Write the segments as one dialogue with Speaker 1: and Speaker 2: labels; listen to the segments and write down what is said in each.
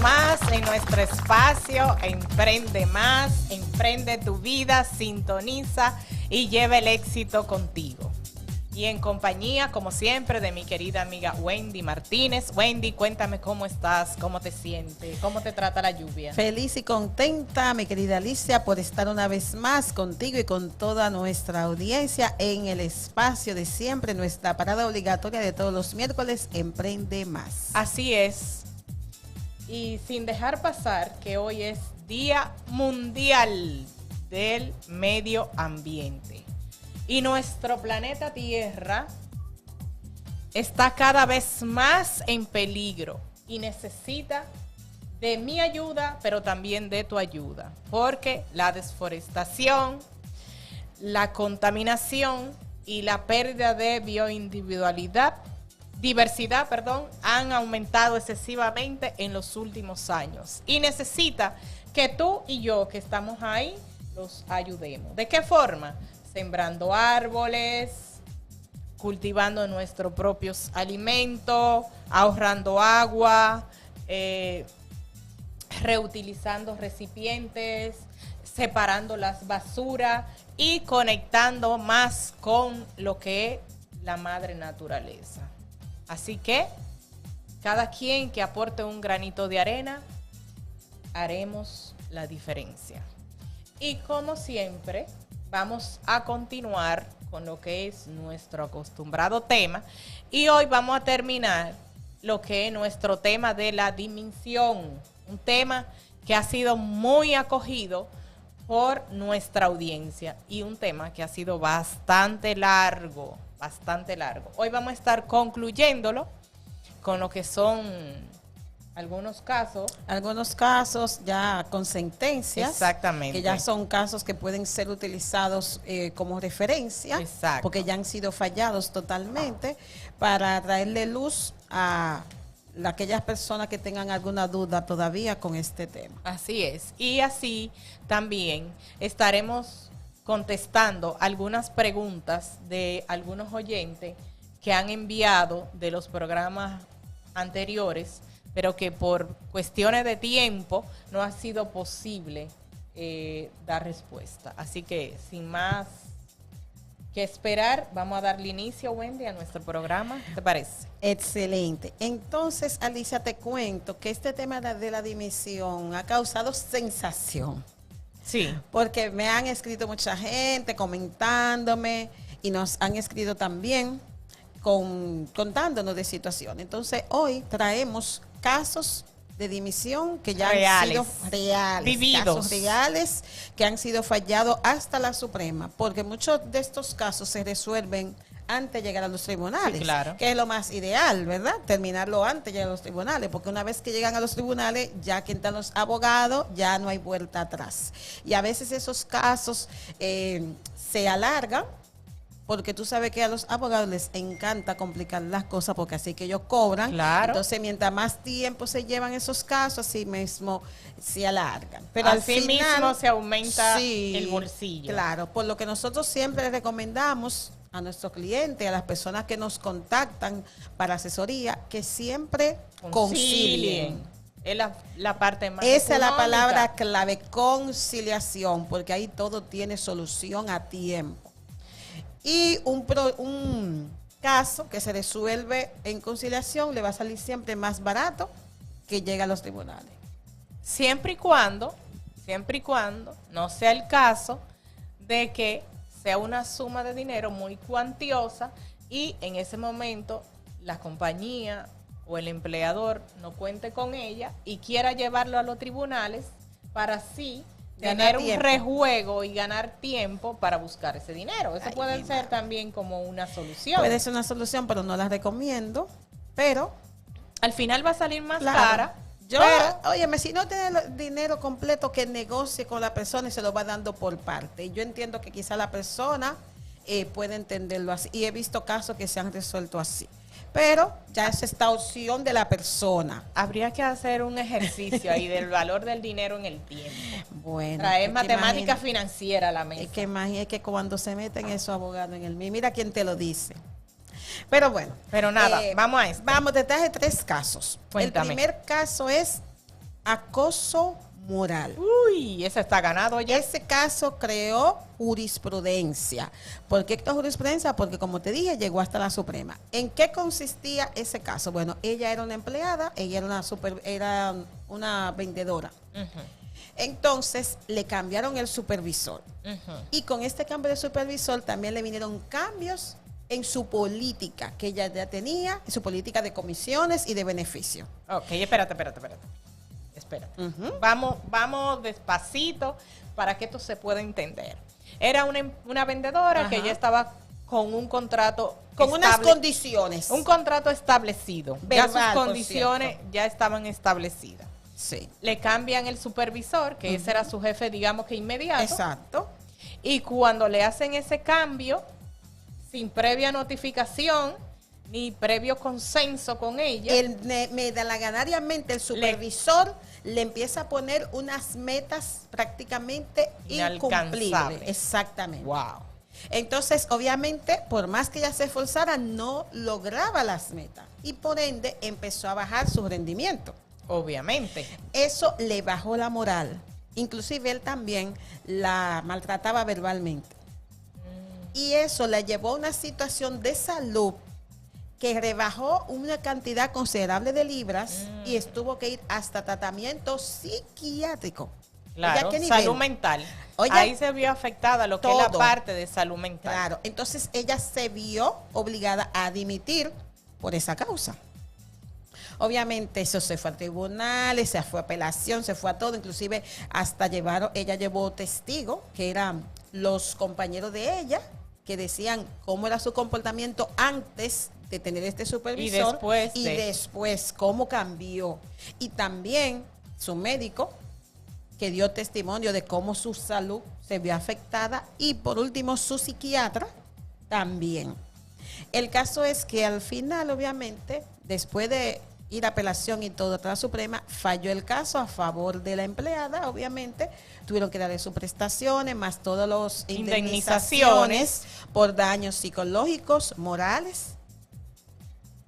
Speaker 1: más en nuestro espacio Emprende Más, emprende tu vida, sintoniza y lleva el éxito contigo. Y en compañía, como siempre, de mi querida amiga Wendy Martínez. Wendy, cuéntame cómo estás, cómo te sientes, cómo te trata la lluvia.
Speaker 2: Feliz y contenta, mi querida Alicia, por estar una vez más contigo y con toda nuestra audiencia en el espacio de siempre, nuestra parada obligatoria de todos los miércoles, Emprende Más.
Speaker 1: Así es. Y sin dejar pasar que hoy es Día Mundial del Medio Ambiente. Y nuestro planeta Tierra está cada vez más en peligro y necesita de mi ayuda, pero también de tu ayuda, porque la desforestación, la contaminación y la pérdida de diversidad, han aumentado excesivamente en los últimos años y necesita que tú y yo que estamos ahí los ayudemos. ¿De qué forma? Sembrando árboles, cultivando nuestros propios alimentos, ahorrando agua, reutilizando recipientes, separando las basuras y conectando más con lo que es la madre naturaleza. Así que cada quien que aporte un granito de arena, haremos la diferencia. Y como siempre, vamos a continuar con lo que es nuestro acostumbrado tema y hoy vamos a terminar lo que es nuestro tema de la dimensión, un tema que ha sido muy acogido por nuestra audiencia y un tema que ha sido bastante largo. Hoy vamos a estar concluyéndolo con lo que son algunos casos ya con sentencias. Exactamente.
Speaker 2: Que ya son casos que pueden ser utilizados como referencia.
Speaker 1: Exacto.
Speaker 2: Porque ya han sido fallados totalmente para traerle luz a aquellas personas que tengan alguna duda todavía con este tema.
Speaker 1: Así es. Y así también estaremos contestando algunas preguntas de algunos oyentes que han enviado de los programas anteriores, pero que por cuestiones de tiempo no ha sido posible dar respuesta. Así que sin más que esperar, vamos a darle inicio, Wendy, a nuestro programa. ¿Te parece?
Speaker 2: Excelente. Entonces, Alicia, te cuento que este tema de la dimisión ha causado sensación.
Speaker 1: Sí.
Speaker 2: Porque me han escrito mucha gente comentándome y nos han escrito también contándonos de situaciones. Entonces, hoy traemos casos de dimisión que ya han sido reales,
Speaker 1: vividos,
Speaker 2: casos reales que han sido fallados hasta la Suprema, porque muchos de estos casos se resuelven antes de llegar a los tribunales,
Speaker 1: sí, claro,
Speaker 2: que es lo más ideal, ¿verdad? Terminarlo antes de llegar a los tribunales, porque una vez que llegan a los tribunales, ya que están los abogados, ya no hay vuelta atrás. Y a veces esos casos se alargan, porque tú sabes que a los abogados les encanta complicar las cosas porque así que ellos cobran.
Speaker 1: Claro.
Speaker 2: Entonces, mientras más tiempo se llevan esos casos, así mismo se alargan. Pero
Speaker 1: al final mismo se aumenta el bolsillo.
Speaker 2: Claro, por lo que nosotros siempre les recomendamos a nuestros clientes, a las personas que nos contactan para asesoría, que siempre concilien.
Speaker 1: Es la parte más
Speaker 2: Esa es la
Speaker 1: económica.
Speaker 2: palabra clave, conciliación, porque ahí todo tiene solución a tiempo. Y un caso que se resuelve en conciliación le va a salir siempre más barato que llega a los tribunales.
Speaker 1: Siempre y cuando no sea el caso de que sea una suma de dinero muy cuantiosa y en ese momento la compañía o el empleador no cuente con ella y quiera llevarlo a los tribunales para así tener un rejuego y ganar tiempo para buscar ese dinero. Eso puede ser también como una solución.
Speaker 2: Puede ser una solución, pero no la recomiendo. Pero
Speaker 1: al final va a salir más cara.
Speaker 2: Óyeme, si no tiene el dinero completo, que negocie con la persona y se lo va dando por parte. Yo entiendo que quizá la persona puede entenderlo así. Y he visto casos que se han resuelto así. Pero ya es esta opción de la persona.
Speaker 1: Habría que hacer un ejercicio ahí del valor del dinero en el tiempo.
Speaker 2: Bueno.
Speaker 1: Traer matemática financiera a la mesa.
Speaker 2: Es que imagínate que cuando se meten esos abogados en el mira quién te lo dice. Pero bueno.
Speaker 1: Pero nada, vamos a esto.
Speaker 2: Vamos, te traje 3 casos.
Speaker 1: Cuéntame.
Speaker 2: El primer caso es acoso moral.
Speaker 1: Uy, ese está ganado ya.
Speaker 2: Ese caso creó jurisprudencia. ¿Por qué creó jurisprudencia? Porque, como te dije, llegó hasta la Suprema. ¿En qué consistía ese caso? Bueno, ella era una empleada, ella era una vendedora.
Speaker 1: Ujú,
Speaker 2: Entonces, le cambiaron el supervisor.
Speaker 1: ujú.
Speaker 2: Y con este cambio de supervisor también le vinieron cambios en su política que ella ya tenía, en su política de comisiones y de beneficio.
Speaker 1: Ok, espérate.
Speaker 2: Ujú.
Speaker 1: Vamos despacito para que esto se pueda entender. Era una vendedora que
Speaker 2: Ajá.
Speaker 1: ya estaba con un contrato
Speaker 2: Con unas
Speaker 1: estable-
Speaker 2: condiciones.
Speaker 1: un contrato establecido. Ya
Speaker 2: Verbal,
Speaker 1: sus
Speaker 2: por
Speaker 1: condiciones
Speaker 2: cierto.
Speaker 1: ya estaban establecidas.
Speaker 2: Sí.
Speaker 1: Le cambian el supervisor, que ese era su jefe, digamos que inmediato.
Speaker 2: Exacto.
Speaker 1: Y cuando le hacen ese cambio, sin previa notificación ni previo consenso con ella,
Speaker 2: Medalaganariamente el supervisor le empieza a poner unas metas prácticamente incumplibles.
Speaker 1: Inalcanzables.
Speaker 2: Exactamente.
Speaker 1: wow.
Speaker 2: Entonces, obviamente, por más que ella se esforzara, no lograba las metas. Y por ende, empezó a bajar su rendimiento.
Speaker 1: Obviamente.
Speaker 2: Eso le bajó la moral. Inclusive él también la maltrataba verbalmente. Y eso la llevó a una situación de salud que rebajó una cantidad considerable de libras y estuvo que ir hasta tratamiento psiquiátrico. Oye, ¿a
Speaker 1: Claro,
Speaker 2: qué nivel?
Speaker 1: salud mental.
Speaker 2: Oye,
Speaker 1: ahí se vio afectada lo que es la
Speaker 2: todo.
Speaker 1: parte de salud mental.
Speaker 2: Claro, entonces ella se vio obligada a dimitir por esa causa. Obviamente eso se fue a tribunales, se fue a apelación, se fue a todo, inclusive hasta ella llevó testigos que eran los compañeros de ella que decían cómo era su comportamiento antes de tener este supervisor
Speaker 1: Y
Speaker 2: después cómo cambió. Y también su médico que dio testimonio de cómo su salud se vio afectada y por último su psiquiatra también. El caso es que al final, obviamente, después de ir a apelación y todo a la Suprema, falló el caso a favor de la empleada, obviamente, tuvieron que darle sus prestaciones, más todas las indemnizaciones por daños psicológicos, morales,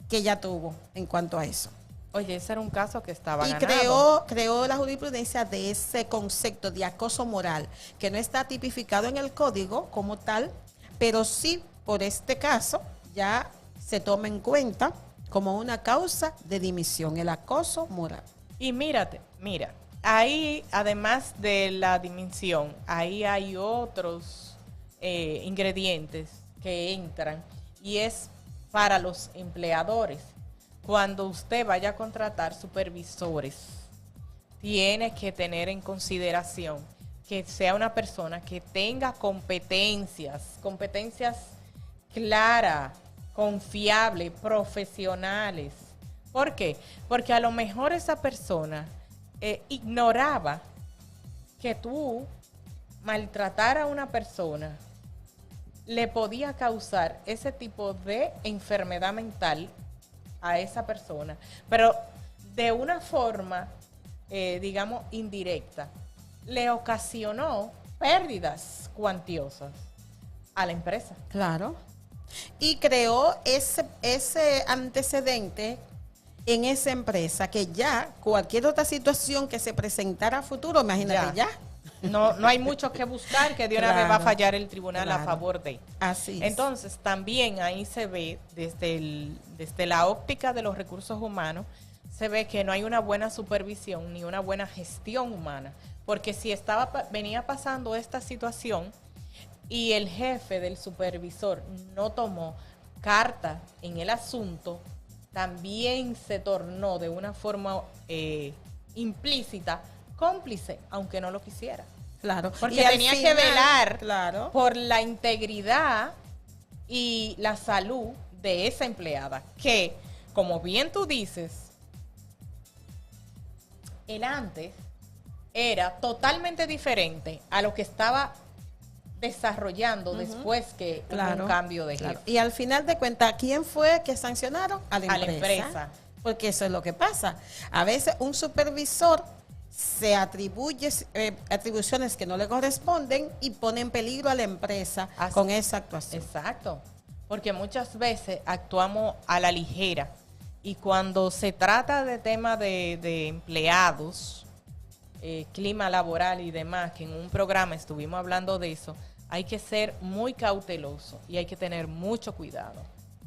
Speaker 2: que ya tuvo en cuanto a eso.
Speaker 1: Oye, ese era un caso que estaba
Speaker 2: Y
Speaker 1: ganado.
Speaker 2: creó la jurisprudencia de ese concepto de acoso moral, que no está tipificado en el código como tal, pero sí por este caso ya se toma en cuenta como una causa de dimisión, el acoso moral.
Speaker 1: Y mira, ahí además de la dimisión, ahí hay otros ingredientes que entran y es para los empleadores. Cuando usted vaya a contratar supervisores, tiene que tener en consideración que sea una persona que tenga competencias claras, confiables, profesionales. ¿Por qué? Porque a lo mejor esa persona ignoraba que tú maltratar a una persona le podía causar ese tipo de enfermedad mental a esa persona, pero de una forma, digamos, indirecta, le ocasionó pérdidas cuantiosas a la empresa.
Speaker 2: Claro. Y creó ese antecedente en esa empresa que ya cualquier otra situación que se presentara a futuro, imagínate ya.
Speaker 1: No hay mucho que buscar, que de una vez va a fallar el tribunal a
Speaker 2: claro.
Speaker 1: favor de.
Speaker 2: Así es.
Speaker 1: Entonces, también ahí se ve, desde la óptica de los recursos humanos, se ve que no hay una buena supervisión ni una buena gestión humana. Porque si venía pasando esta situación y el jefe del supervisor no tomó carta en el asunto, también se tornó de una forma implícita cómplice, aunque no lo quisiera.
Speaker 2: Claro.
Speaker 1: Porque
Speaker 2: Y al
Speaker 1: tenía que
Speaker 2: final,
Speaker 1: velar
Speaker 2: claro,
Speaker 1: por la integridad y la salud de esa empleada, que, como bien tú dices, el antes era totalmente diferente a lo que estaba desarrollando después que hubo un cambio de jefe.
Speaker 2: claro. Y al final de cuentas, ¿quién fue que sancionaron? A la
Speaker 1: A la empresa.
Speaker 2: Porque eso es lo que pasa. A veces un supervisor se atribuye atribuciones que no le corresponden y pone en peligro a la empresa
Speaker 1: Así.
Speaker 2: con esa actuación.
Speaker 1: Exacto, porque muchas veces actuamos a la ligera y cuando se trata de tema de empleados clima laboral y demás, que en un programa estuvimos hablando de eso, hay que ser muy cauteloso y hay que tener mucho cuidado.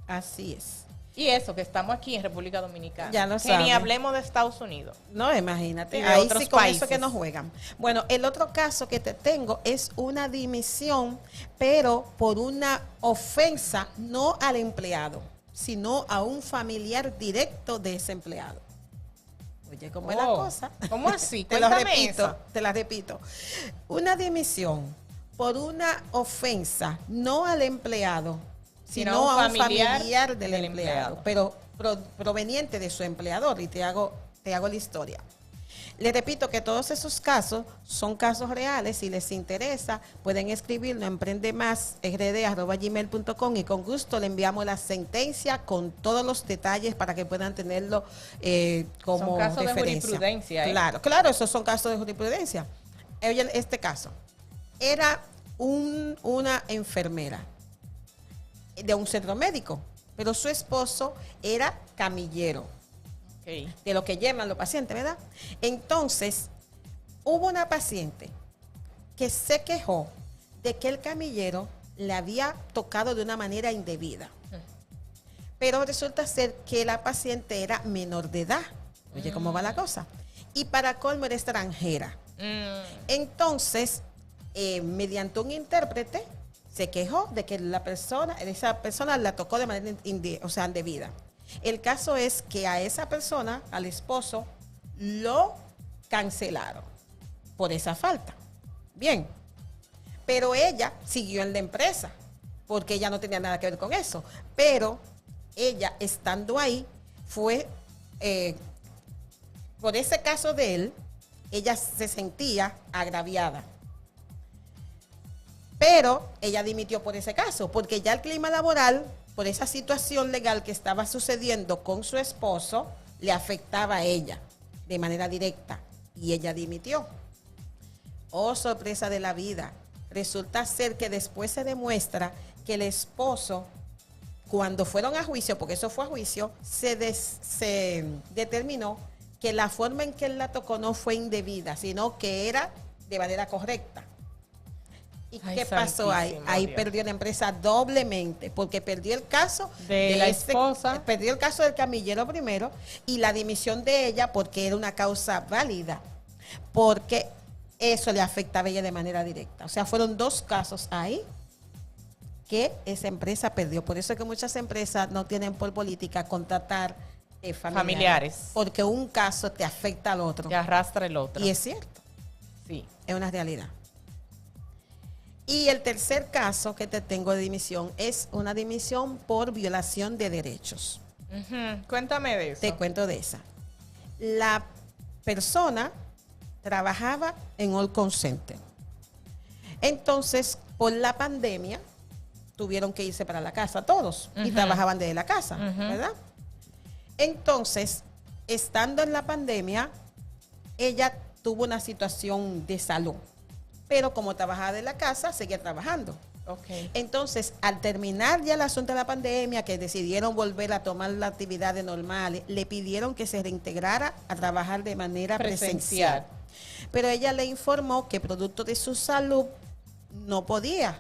Speaker 2: Así es.
Speaker 1: Y eso, que estamos aquí en República Dominicana.
Speaker 2: Ya lo
Speaker 1: que
Speaker 2: sabe.
Speaker 1: ni hablemos de Estados Unidos.
Speaker 2: No, imagínate.
Speaker 1: Y de
Speaker 2: Ahí
Speaker 1: otros
Speaker 2: sí con
Speaker 1: países.
Speaker 2: eso que nos juegan. Bueno, el otro caso que te tengo es una dimisión, pero por una ofensa no al empleado, sino a un familiar directo de ese empleado. Oye, ¿cómo es la cosa?
Speaker 1: ¿Cómo así?
Speaker 2: Te lo
Speaker 1: Cuéntame
Speaker 2: repito,
Speaker 1: eso.
Speaker 2: te la repito. Una dimisión por una ofensa no al empleado, sino a un familiar del empleado, pero proveniente de su empleador. Y te hago la historia. Les repito que todos esos casos son casos reales. Si les interesa, pueden escribirlo en emprendemasrd@gmail.com y con gusto le enviamos la sentencia con todos los detalles para que puedan tenerlo como
Speaker 1: Son casos de
Speaker 2: referencia.
Speaker 1: jurisprudencia, ¿eh?
Speaker 2: Claro, esos son casos de jurisprudencia. Oye, este caso era una enfermera de un centro médico, pero su esposo era camillero.
Speaker 1: Okay.
Speaker 2: De lo que llevan los pacientes, ¿verdad? Entonces, hubo una paciente que se quejó de que el camillero le había tocado de una manera indebida. Pero resulta ser que la paciente era menor de edad. Oye, ¿cómo va la cosa? Y para colmo era extranjera. Entonces, mediante un intérprete, se quejó de que esa persona la tocó de manera indebida. El caso es que a esa persona, al esposo, lo cancelaron por esa falta. Bien, pero ella siguió en la empresa porque ella no tenía nada que ver con eso. Pero ella, estando ahí, fue, por ese caso de él, ella se sentía agraviada. Pero ella dimitió por ese caso, porque ya el clima laboral, por esa situación legal que estaba sucediendo con su esposo, le afectaba a ella de manera directa y ella dimitió. Oh, sorpresa de la vida. Resulta ser que después se demuestra que el esposo, cuando fueron a juicio, porque eso fue a juicio, se determinó que la forma en que él la tocó no fue indebida, sino que era de manera correcta. ¿Y qué pasó ahí? Ahí
Speaker 1: Dios.
Speaker 2: Perdió la empresa doblemente, porque perdió el caso
Speaker 1: de la esposa.
Speaker 2: Perdió el caso del camillero primero y la dimisión de ella porque era una causa válida, porque eso le afectaba a ella de manera directa. O sea, fueron dos casos ahí que esa empresa perdió. Por eso es que muchas empresas no tienen por política contratar familiares. Porque un caso te afecta al otro.
Speaker 1: Te arrastra el otro.
Speaker 2: Y es cierto.
Speaker 1: Sí.
Speaker 2: Es una realidad. Y el tercer caso que te tengo de dimisión es una dimisión por violación de derechos.
Speaker 1: Cuéntame de eso.
Speaker 2: Te cuento de esa. La persona trabajaba en All Call Center. Entonces, por la pandemia, tuvieron que irse para la casa todos y trabajaban desde la casa, ¿verdad? Entonces, estando en la pandemia, ella tuvo una situación de salud. Pero como trabajaba de la casa, seguía trabajando.
Speaker 1: Okay.
Speaker 2: Entonces, al terminar ya el asunto de la pandemia, que decidieron volver a tomar las actividades normales, le pidieron que se reintegrara a trabajar de manera presencial. Pero ella le informó que producto de su salud no podía,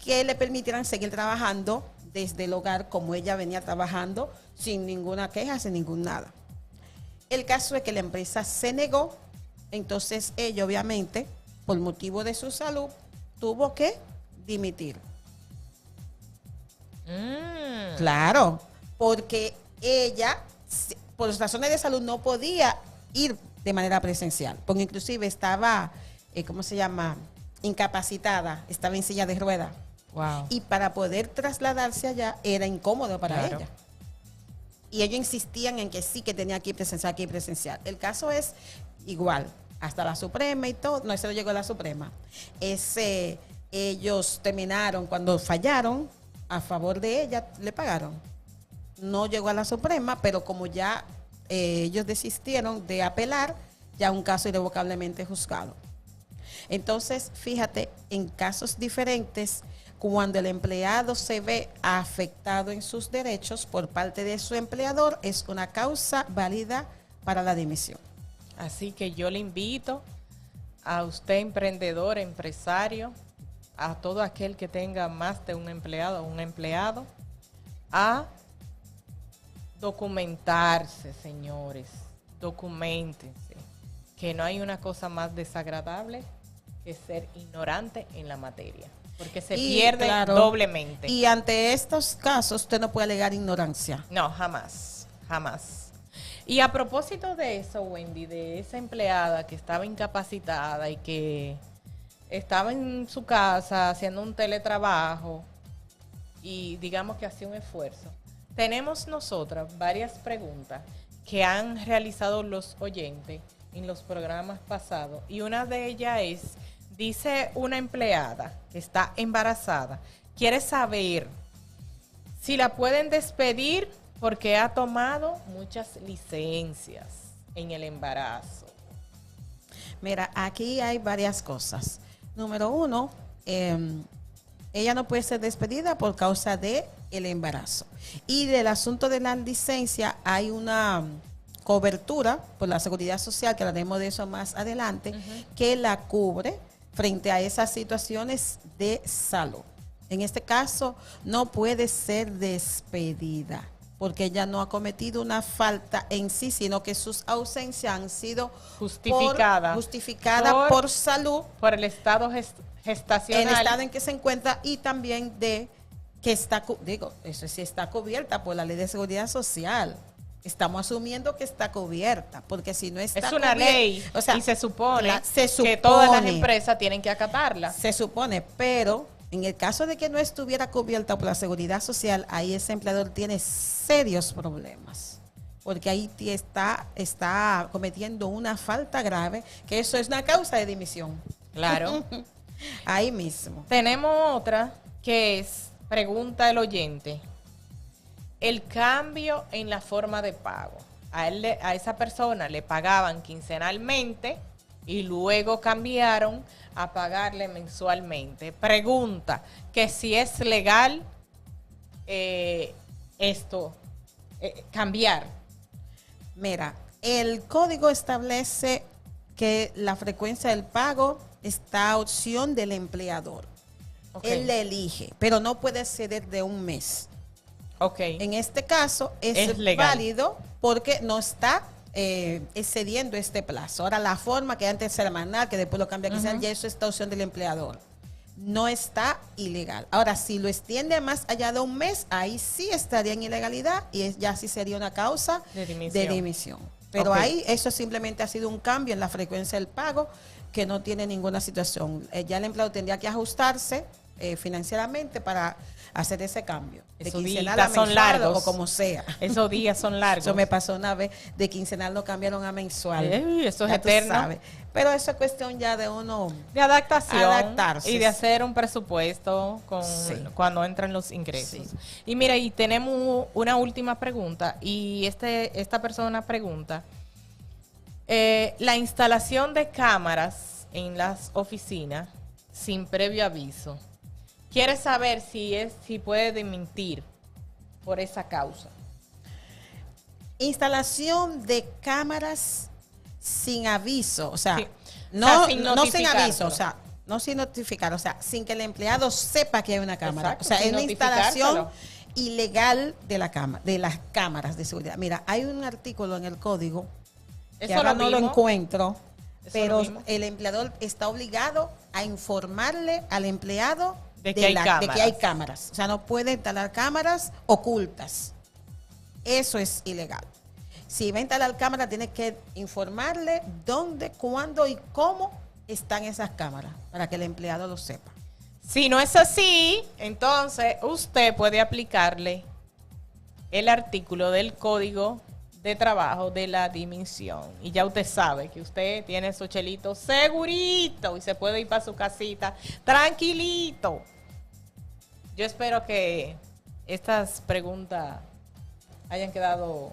Speaker 2: que le permitieran seguir trabajando desde el hogar como ella venía trabajando, sin ninguna queja, sin ningún nada. El caso es que la empresa se negó, entonces ella obviamente, por motivo de su salud, tuvo que dimitir. Claro, porque ella, por razones de salud, no podía ir de manera presencial, porque inclusive estaba, ¿cómo se llama?, incapacitada, estaba en silla de ruedas.
Speaker 1: Wow.
Speaker 2: Y para poder trasladarse allá era incómodo para ella. Y ellos insistían en que sí, que tenía que ir presencial, que ir presencial. El caso es igual, hasta la Suprema y todo, no, ese no llegó a la Suprema. Ellos terminaron, cuando fallaron, a favor de ella, le pagaron. No llegó a la Suprema, pero como ya ellos desistieron de apelar, ya un caso irrevocablemente juzgado. Entonces, fíjate, en casos diferentes, cuando el empleado se ve afectado en sus derechos por parte de su empleador, es una causa válida para la dimisión.
Speaker 1: Así que yo le invito a usted emprendedor, empresario, a todo aquel que tenga más de un empleado o un empleado, a documentarse, señores. Documentense. Que no hay una cosa más desagradable que ser ignorante en la materia. Porque se pierde doblemente.
Speaker 2: Y ante estos casos, usted no puede alegar ignorancia.
Speaker 1: No, jamás, jamás. Y a propósito de eso, Wendy, de esa empleada que estaba incapacitada y que estaba en su casa haciendo un teletrabajo y digamos que hacía un esfuerzo, tenemos nosotras varias preguntas que han realizado los oyentes en los programas pasados y una de ellas es, dice una empleada que está embarazada, quiere saber si la pueden despedir porque ha tomado muchas licencias en el embarazo.
Speaker 2: Mira, aquí hay varias cosas. Número uno, ella no puede ser despedida por causa de el embarazo. Y del asunto de la licencia hay una cobertura por la Seguridad Social, que hablaremos de eso más adelante, que la cubre frente a esas situaciones de salud. En este caso, no puede ser despedida porque ella no ha cometido una falta en sí, sino que sus ausencias han sido justificadas por salud,
Speaker 1: por el estado gestacional,
Speaker 2: el estado en que se encuentra y también de que está, eso sí está cubierta por la Ley de Seguridad Social. Estamos asumiendo que está cubierta, porque si no está
Speaker 1: es una ley,
Speaker 2: o sea,
Speaker 1: y se supone que todas las empresas tienen que acatarla.
Speaker 2: Se supone, pero en el caso de que no estuviera cubierta por la Seguridad Social, ahí ese empleador tiene serios problemas, porque ahí está cometiendo una falta grave, que eso es una causa de dimisión.
Speaker 1: Claro.
Speaker 2: Ahí mismo.
Speaker 1: Tenemos otra que es, pregunta el oyente, el cambio en la forma de pago. A esa persona le pagaban quincenalmente y luego cambiaron a pagarle mensualmente. Pregunta que si es legal cambiar.
Speaker 2: Mira, el código establece que la frecuencia del pago está a opción del empleador. Okay. Él le elige, pero no puede ceder de un mes.
Speaker 1: Okay.
Speaker 2: En este caso es válido porque no está excediendo este plazo. Ahora, la forma que antes era semanal, que después lo cambia a quincenal, ya eso está a opción del empleador. No está ilegal. Ahora, si lo extiende más allá de un mes, ahí sí estaría en ilegalidad y ya sí sería una causa de dimisión. Pero ahí eso simplemente ha sido un cambio en la frecuencia del pago que no tiene ninguna situación. Ya el empleado tendría que ajustarse financieramente para hacer ese cambio.
Speaker 1: Esos días son largos.
Speaker 2: O como sea.
Speaker 1: Esos días son largos.
Speaker 2: Eso me pasó una vez, de quincenal lo cambiaron a mensual.
Speaker 1: Eso es eterno.
Speaker 2: Pero eso es cuestión ya de uno...
Speaker 1: De
Speaker 2: adaptarse.
Speaker 1: Y de hacer un presupuesto cuando entran los ingresos. Sí. Y mira, y tenemos una última pregunta. Y esta persona pregunta, la instalación de cámaras en las oficinas sin previo aviso. Quiere saber si puede dimitir por esa causa.
Speaker 2: Instalación de cámaras sin aviso, o sea,
Speaker 1: sí.
Speaker 2: no sin aviso, o sea, no sin notificar, o sea, sin que el empleado sepa que hay una cámara.
Speaker 1: Exacto,
Speaker 2: o sea, es una instalación ilegal de las cámaras de seguridad. Mira, hay un artículo en el código que ahora no lo encuentro, pero el empleador está obligado a informarle al empleado de que hay cámaras. O sea, no puede instalar cámaras ocultas. Eso es ilegal. Si va a instalar cámaras, tiene que informarle dónde, cuándo y cómo están esas cámaras para que el empleado lo sepa.
Speaker 1: Si no es así, entonces usted puede aplicarle el artículo del Código de Trabajo de la dimisión. Y ya usted sabe que usted tiene su chelito segurito y se puede ir para su casita tranquilito. Yo espero que estas preguntas hayan quedado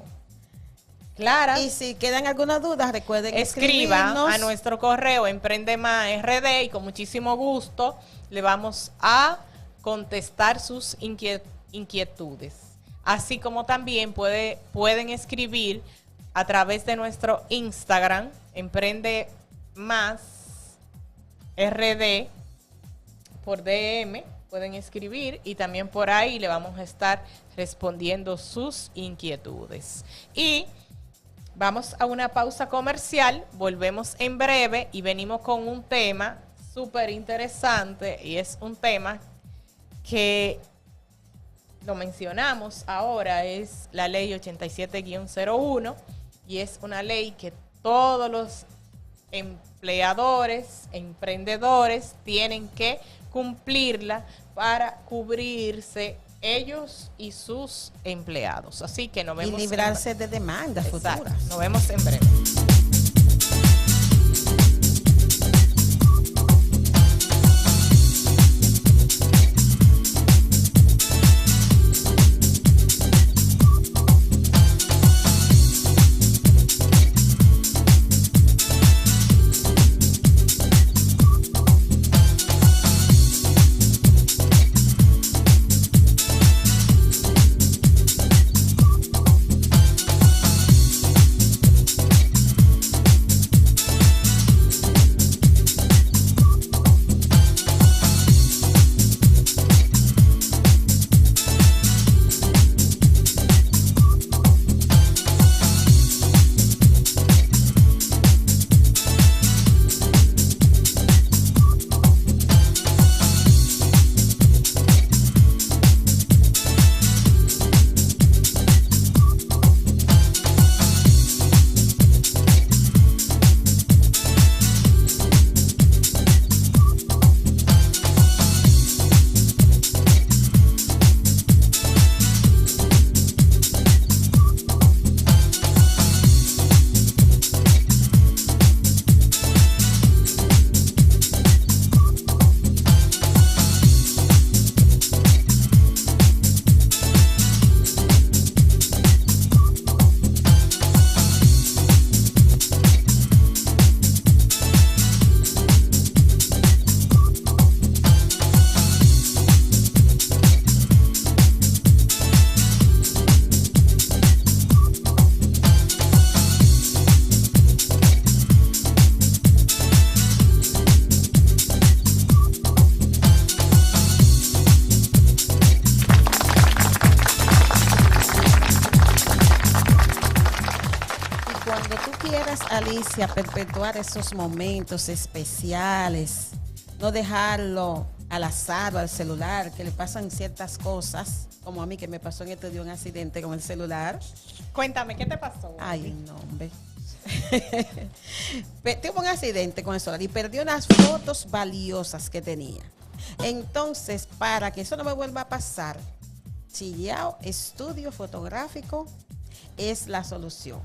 Speaker 1: claras.
Speaker 2: Y si quedan algunas dudas, recuerden
Speaker 1: escriba a nuestro correo emprendemásrd y con muchísimo gusto le vamos a contestar sus inquietudes. Así como también pueden escribir a través de nuestro Instagram, Emprende Más RD por DM, pueden escribir y también por ahí le vamos a estar respondiendo sus inquietudes. Y vamos a una pausa comercial, volvemos en breve y venimos con un tema súper interesante y es un tema que lo mencionamos ahora, es la ley 87-01 y es una ley que todos los empleadores, emprendedores tienen que cumplirla para cubrirse ellos y sus empleados. Así que nos vemos.
Speaker 2: Y librarse de demandas futuras.
Speaker 1: Nos vemos en breve.
Speaker 2: Alicia, perpetuar esos momentos especiales, no dejarlo al azar o al celular, que le pasan ciertas cosas, como a mí que me pasó en este día un accidente con el celular.
Speaker 1: Cuéntame, ¿qué te pasó?
Speaker 2: Ay, no, hombre. Tuve un accidente con el celular y perdí unas fotos valiosas que tenía. Entonces, para que eso no me vuelva a pasar, Chillao Estudio Fotográfico es la solución.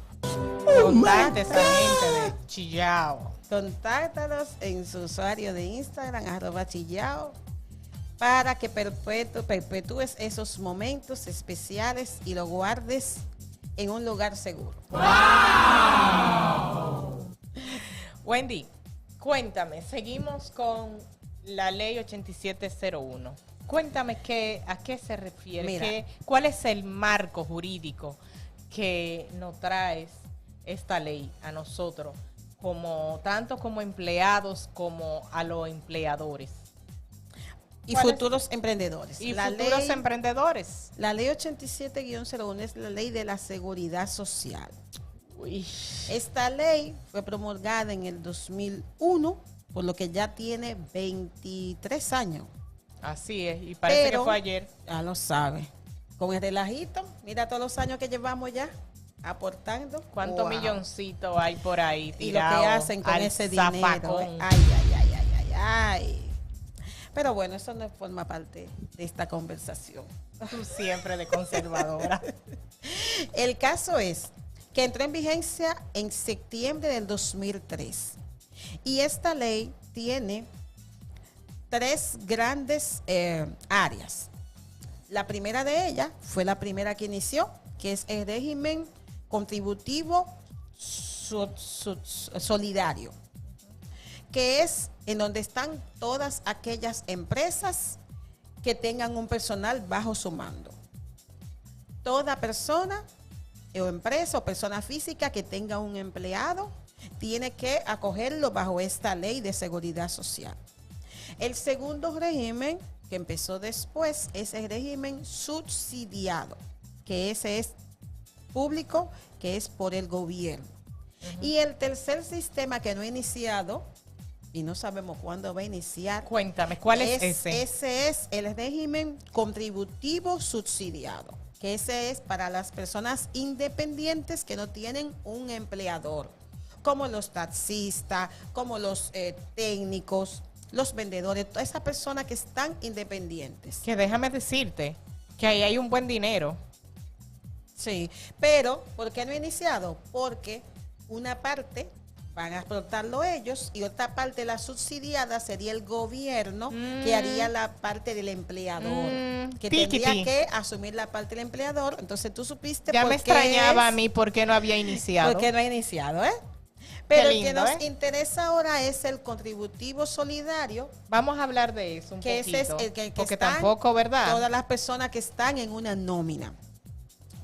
Speaker 1: Contacte a esa gente de Chillao.
Speaker 2: Contáctanos en su usuario de Instagram, @Chillao, para que perpetúes esos momentos especiales y lo guardes en un lugar seguro.
Speaker 1: ¡Wow! Wendy, cuéntame, seguimos con la ley 8701. Cuéntame a qué se refiere,
Speaker 2: Mira,
Speaker 1: cuál es el marco jurídico que nos trae esta ley a nosotros, tanto como empleados como a los empleadores.
Speaker 2: Y futuros emprendedores.
Speaker 1: Y futuros emprendedores.
Speaker 2: La ley 87-01 es la ley de la seguridad social.
Speaker 1: Uy.
Speaker 2: Esta ley fue promulgada en el 2001, por lo que ya tiene 23 años.
Speaker 1: Así es, y parece que fue ayer.
Speaker 2: Ya lo sabe. Con el relajito, mira todos los años que llevamos ya aportando.
Speaker 1: ¿Cuántos milloncitos hay por ahí tirados?
Speaker 2: Y lo que hacen con ese dinero. Ay, ay, ay, ay, ay, ay. Pero bueno, eso no forma parte de esta conversación.
Speaker 1: Tú siempre de conservadora.
Speaker 2: El caso es que entró en vigencia en septiembre del 2003. Y esta ley tiene 3 grandes áreas. La primera de ellas fue la primera que inició, que es el régimen contributivo solidario, que es en donde están todas aquellas empresas que tengan un personal bajo su mando. Toda persona o empresa o persona física que tenga un empleado tiene que acogerlo bajo esta ley de seguridad social. El segundo régimen, que empezó después, es el régimen subsidiado, que ese es público, que es por el gobierno. Y el tercer sistema que no ha iniciado, y no sabemos cuándo va a iniciar.
Speaker 1: Cuéntame, ¿cuál es ese?
Speaker 2: Ese es el régimen contributivo subsidiado, que ese es para las personas independientes que no tienen un empleador, como los taxistas, como los técnicos, los vendedores, todas esas personas que están independientes.
Speaker 1: Que déjame decirte que ahí hay un buen dinero.
Speaker 2: Sí, pero ¿por qué no ha iniciado? Porque una parte van a explotarlo ellos y otra parte, la subsidiada, sería el gobierno que haría la parte del empleador, que tendría que asumir la parte del empleador. Entonces tú supiste
Speaker 1: ya
Speaker 2: por
Speaker 1: me
Speaker 2: qué
Speaker 1: extrañaba a mí por qué no había iniciado.
Speaker 2: Porque no ha iniciado, ¿eh? Pero
Speaker 1: lindo,
Speaker 2: el que nos interesa ahora es el contributivo solidario.
Speaker 1: Vamos a hablar de eso un
Speaker 2: que
Speaker 1: poquito.
Speaker 2: Ese es el que
Speaker 1: porque
Speaker 2: están
Speaker 1: tampoco, ¿verdad?
Speaker 2: Todas las personas que están en una nómina.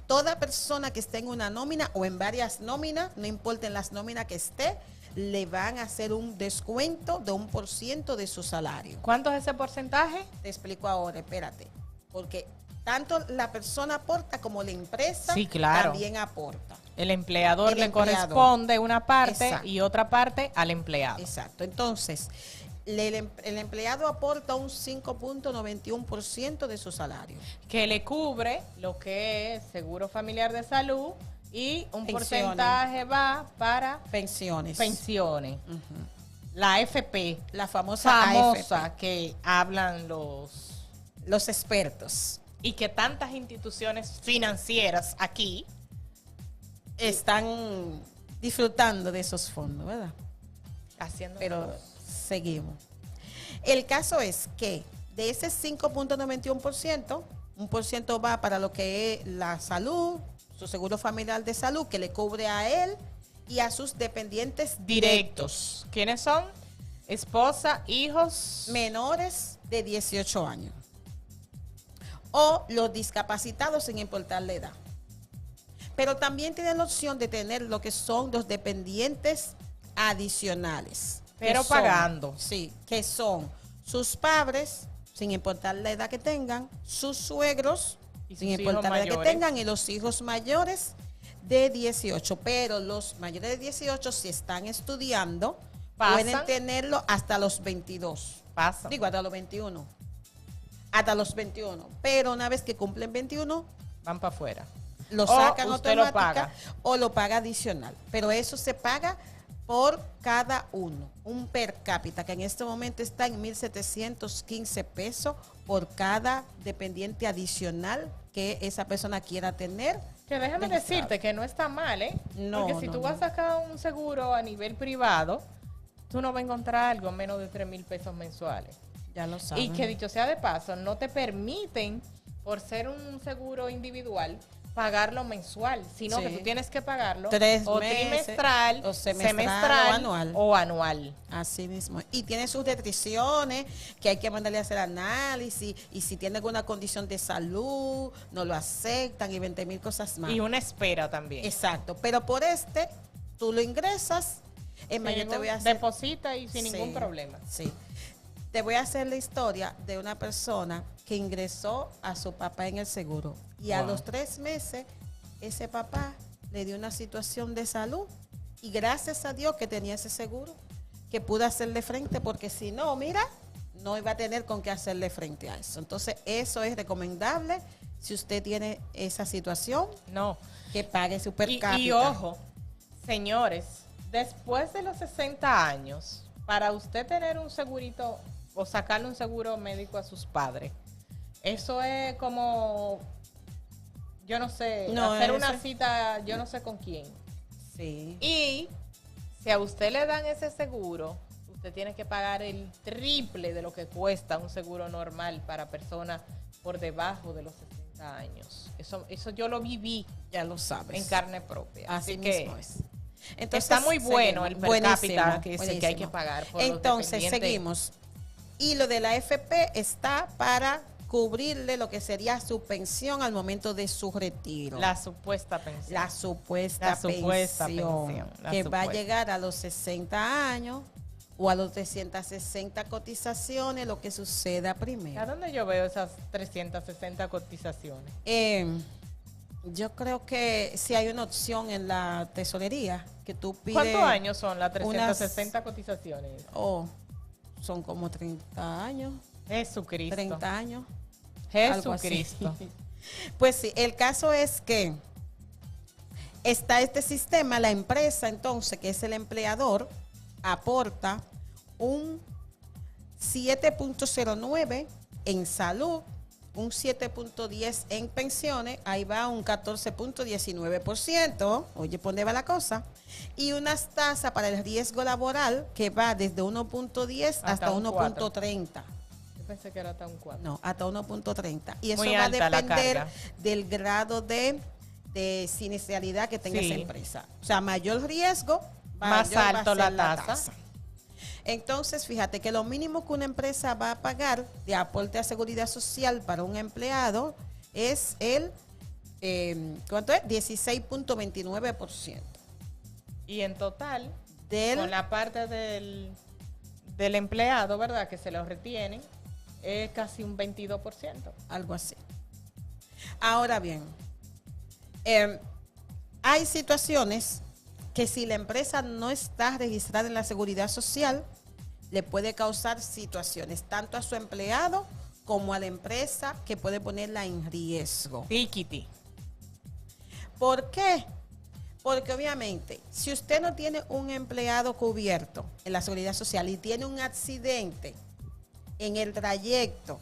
Speaker 2: Toda persona que esté en una nómina o en varias nóminas, no importa en las nóminas que esté, le van a hacer un descuento de 1% de su salario.
Speaker 1: ¿Cuánto es ese porcentaje?
Speaker 2: Te explico ahora, espérate. Porque tanto la persona aporta como la empresa
Speaker 1: sí, claro,
Speaker 2: también aporta.
Speaker 1: El empleador le
Speaker 2: empleador
Speaker 1: corresponde una parte. Exacto. Y otra parte al empleado.
Speaker 2: Exacto. Entonces, el empleado aporta un 5.91% de su salario.
Speaker 1: Que le cubre lo que es seguro familiar de salud y un
Speaker 2: pensiones.
Speaker 1: Porcentaje va para
Speaker 2: pensiones.
Speaker 1: La AFP.
Speaker 2: La famosa AFP.
Speaker 1: Que hablan los
Speaker 2: expertos.
Speaker 1: Y que tantas instituciones financieras aquí
Speaker 2: están disfrutando de esos fondos, ¿verdad?
Speaker 1: Haciendo.
Speaker 2: Pero seguimos. El caso es que de ese 5.91%, 1% va para lo que es la salud, su seguro familiar de salud, que le cubre a él y a sus dependientes directos.
Speaker 1: ¿Quiénes son? Esposa, hijos.
Speaker 2: Menores de 18 años. O los discapacitados sin importar la edad. Pero también tienen la opción de tener lo que son los dependientes adicionales.
Speaker 1: Pero pagando.
Speaker 2: Sí, que son sus padres, sin importar la edad que tengan, sus suegros, sin importar la edad que tengan, y los hijos mayores de 18. Pero los mayores de 18, si están estudiando, pueden tenerlo hasta los 22. Digo, hasta los 21. Hasta los 21. Pero una vez que cumplen 21,
Speaker 1: van para afuera.
Speaker 2: Lo sacan automática o lo paga adicional. Pero eso se paga por cada uno. Un per cápita que en este momento está en 1,715 pesos por cada dependiente adicional que esa persona quiera tener.
Speaker 1: Que déjame decirte que no está mal, ¿eh?
Speaker 2: No,
Speaker 1: porque si tú vas a sacar un seguro a nivel privado, tú no vas a encontrar algo menos de 3,000 pesos mensuales.
Speaker 2: Ya lo sabes.
Speaker 1: Y que dicho sea de paso, no te permiten, por ser un seguro individual, pagarlo mensual, sino que tú tienes que pagarlo
Speaker 2: 3
Speaker 1: o
Speaker 2: meses,
Speaker 1: trimestral,
Speaker 2: o semestral
Speaker 1: o anual.
Speaker 2: Así mismo. Y tiene sus restricciones, que hay que mandarle a hacer análisis, y si tiene alguna condición de salud, no lo aceptan, y 20,000 cosas más.
Speaker 1: Y una espera también.
Speaker 2: Exacto. Pero por tú lo ingresas, yo te voy a hacer,
Speaker 1: deposita y sin ningún problema.
Speaker 2: Sí. Te voy a hacer la historia de una persona que ingresó a su papá en el seguro. Y a los 3 meses, ese papá le dio una situación de salud. Y gracias a Dios que tenía ese seguro, que pudo hacerle frente, porque si no, mira, no iba a tener con qué hacerle frente a eso. Entonces, eso es recomendable si usted tiene esa situación.
Speaker 1: No.
Speaker 2: Que pague su per cápita.
Speaker 1: Y ojo, señores, después de los 60 años, para usted tener un segurito o sacarle un seguro médico a sus padres, eso es como, yo no sé, hacer una cita, yo no sé con quién.
Speaker 2: Sí.
Speaker 1: Y si a usted le dan ese seguro, usted tiene que pagar el triple de lo que cuesta un seguro normal para personas por debajo de los 60 años. Eso yo lo viví,
Speaker 2: ya lo sabes,
Speaker 1: en carne propia.
Speaker 2: Así mismo es.
Speaker 1: Entonces, está muy bueno el per cápita que hay que pagar.
Speaker 2: Entonces, seguimos. Y lo de la AFP está para cubrirle lo que sería su pensión al momento de su retiro.
Speaker 1: La supuesta pensión.
Speaker 2: La supuesta pensión, que va a llegar a los 60 años o a los 360 cotizaciones, lo que suceda primero.
Speaker 1: ¿A dónde yo veo esas 360 cotizaciones?
Speaker 2: Yo creo que si hay una opción en la tesorería que tú pides.
Speaker 1: ¿Cuántos años son las 360 cotizaciones?
Speaker 2: Son como 30 años.
Speaker 1: Jesucristo.
Speaker 2: 30 años.
Speaker 1: Jesucristo.
Speaker 2: Pues sí, el caso es que está este sistema, la empresa entonces, que es el empleador, aporta un 7.09 en salud, un 7.10 en pensiones, ahí va un 14.19%, oye, ¿por dónde va la cosa? Y unas tasas para el riesgo laboral que va desde 1.10 hasta 1.30.
Speaker 1: Yo pensé que era hasta un 4.
Speaker 2: No, hasta 1.30. Y eso
Speaker 1: Muy
Speaker 2: va a
Speaker 1: alta la
Speaker 2: depender
Speaker 1: carga
Speaker 2: del grado de siniestralidad que tenga esa empresa. O sea, mayor riesgo,
Speaker 1: más alto la tasa.
Speaker 2: Entonces, fíjate que lo mínimo que una empresa va a pagar de aporte a seguridad social para un empleado es el, ¿cuánto es? 16.29%.
Speaker 1: Y en total, con la parte del empleado, ¿verdad? Que se lo retienen, es casi un 22%.
Speaker 2: Algo así. Ahora bien, hay situaciones que si la empresa no está registrada en la seguridad social, le puede causar situaciones tanto a su empleado como a la empresa, que puede ponerla en riesgo.
Speaker 1: Tiquiti.
Speaker 2: ¿Por qué? Porque obviamente, si usted no tiene un empleado cubierto en la seguridad social y tiene un accidente en el trayecto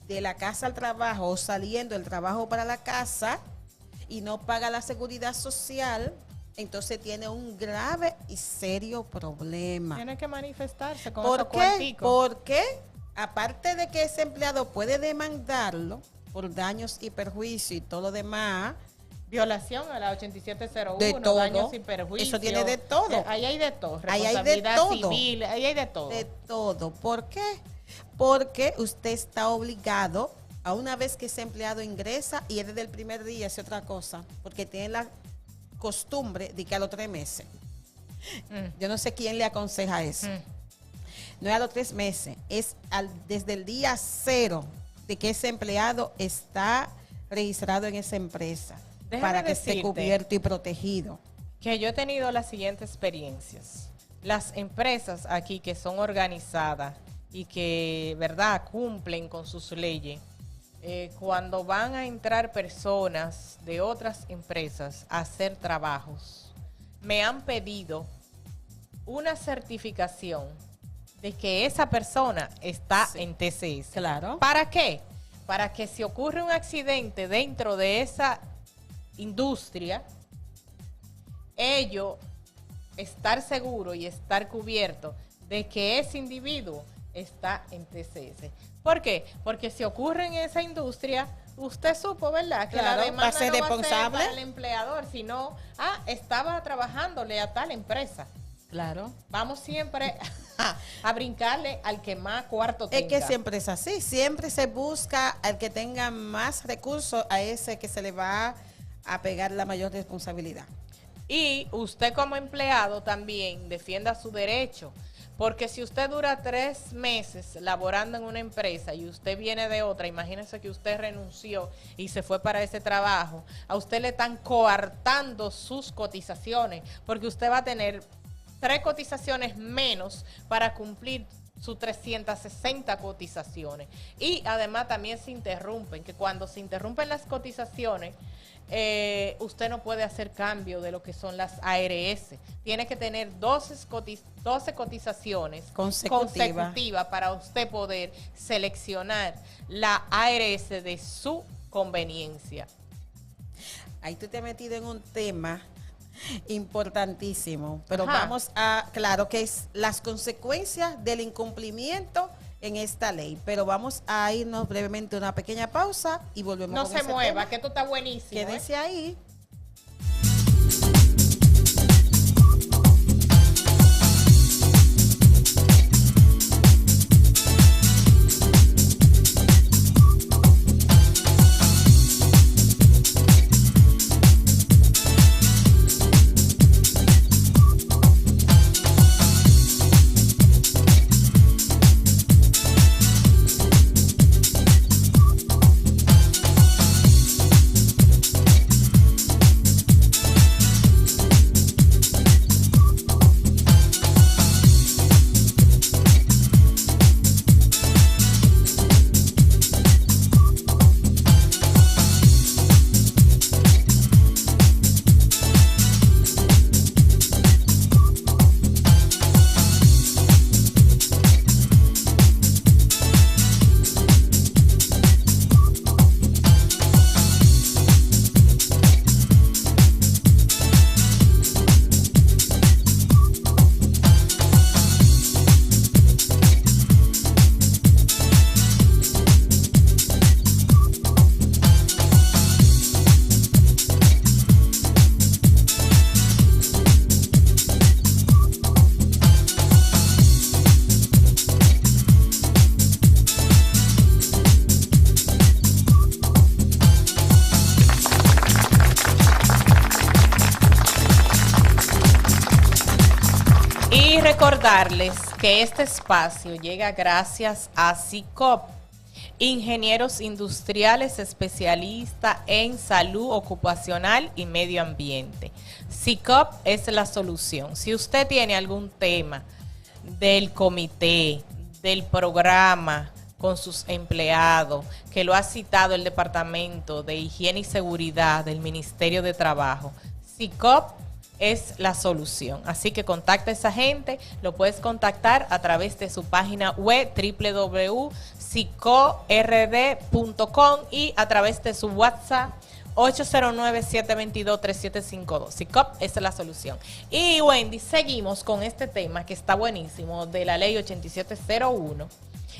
Speaker 2: de la casa al trabajo o saliendo del trabajo para la casa y no paga la seguridad social, entonces tiene un grave y serio problema.
Speaker 1: Tiene que manifestarse con
Speaker 2: ¿Por
Speaker 1: esos
Speaker 2: qué?
Speaker 1: cuarticos.
Speaker 2: Porque aparte de que ese empleado puede demandarlo por daños y perjuicios y todo lo demás,
Speaker 1: violación a la 8701,
Speaker 2: de todo,
Speaker 1: daños y perjuicios.
Speaker 2: eso tiene de todo.
Speaker 1: Ahí hay de todo.
Speaker 2: Ahí hay de
Speaker 1: Responsabilidad
Speaker 2: todo.
Speaker 1: civil, ahí hay de todo.
Speaker 2: De todo. ¿Por qué? Porque usted está obligado, a una vez que ese empleado ingresa, y es desde el primer día, es otra cosa, porque tiene la costumbre de que a los 3 meses. Yo no sé quién le aconseja eso. No es a los 3 meses, es desde el día 0 de que ese empleado está registrado en esa empresa.
Speaker 1: Déjame
Speaker 2: para que
Speaker 1: decirte
Speaker 2: esté cubierto y protegido.
Speaker 1: Que yo he tenido las siguientes experiencias. Las empresas aquí que son organizadas y que, ¿verdad?, cumplen con sus leyes, cuando van a entrar personas de otras empresas a hacer trabajos, me han pedido una certificación de que esa persona está en TCS.
Speaker 2: Claro.
Speaker 1: ¿Para qué? Para que si ocurre un accidente dentro de esa industria, ellos estar seguro y estar cubierto de que ese individuo está en TCS. ¿Por qué? Porque si ocurre en esa industria, usted supo, ¿verdad?, que
Speaker 2: claro,
Speaker 1: la demanda
Speaker 2: va a ser
Speaker 1: no
Speaker 2: responsable
Speaker 1: va a ser para el empleador, sino, estaba trabajándole a tal empresa.
Speaker 2: Claro.
Speaker 1: Vamos siempre a brincarle al que más cuarto tenga.
Speaker 2: Es que siempre es así, siempre se busca al que tenga más recursos, a ese que se le va a pegar la mayor responsabilidad.
Speaker 1: Y usted como empleado también defienda su derecho, porque si usted dura 3 meses laborando en una empresa y usted viene de otra, imagínese que usted renunció y se fue para ese trabajo, a usted le están coartando sus cotizaciones, porque usted va a tener 3 cotizaciones menos para cumplir sus 360 cotizaciones. Y además también se interrumpen, que cuando se interrumpen las cotizaciones, usted no puede hacer cambio de lo que son las ARS. Tiene que tener 12 cotizaciones consecutivas para usted poder seleccionar la ARS de su conveniencia.
Speaker 2: Ahí tú te has metido en un tema importantísimo, pero
Speaker 1: Ajá.
Speaker 2: vamos a, claro que es las consecuencias del incumplimiento en esta ley, pero vamos a irnos brevemente a una pequeña pausa y volvemos
Speaker 1: No
Speaker 2: con
Speaker 1: se
Speaker 2: ese
Speaker 1: mueva,
Speaker 2: tema.
Speaker 1: que esto está buenísimo.
Speaker 2: Quédese ahí.
Speaker 1: recordarles que este espacio llega gracias a SICOP, ingenieros industriales especialistas en salud ocupacional y medio ambiente. SICOP es la solución. Si usted tiene algún tema del comité, del programa con sus empleados, que lo ha citado el Departamento de Higiene y Seguridad del Ministerio de Trabajo, SICOP es la solución. Así que contacta a esa gente, lo puedes contactar a través de su página web www.sicord.com y a través de su WhatsApp 809-722-3752. SICOP es la solución. Y Wendy, seguimos con este tema que está buenísimo de la ley 8701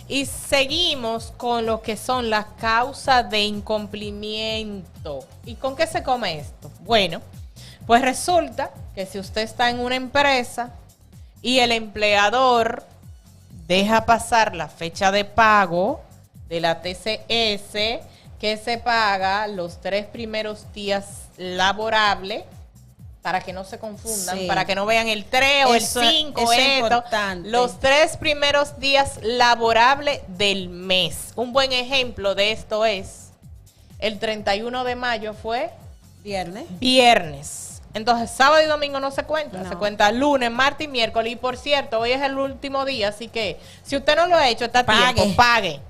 Speaker 1: y seguimos con lo que son las causas de incumplimiento. ¿Y con qué se come esto? Bueno, pues resulta que si usted está en una empresa y el empleador deja pasar la fecha de pago de la TCS, que se paga los 3 primeros días laborables, para que no se confundan, para que no vean el 3 o el 5, los 3 primeros días laborables del mes. Un buen ejemplo de esto es, el 31 de mayo fue viernes. Entonces, sábado y domingo no se cuenta, se cuenta lunes, martes y miércoles. Y por cierto, hoy es el último día, así que si usted no lo ha hecho, está a tiempo, pague.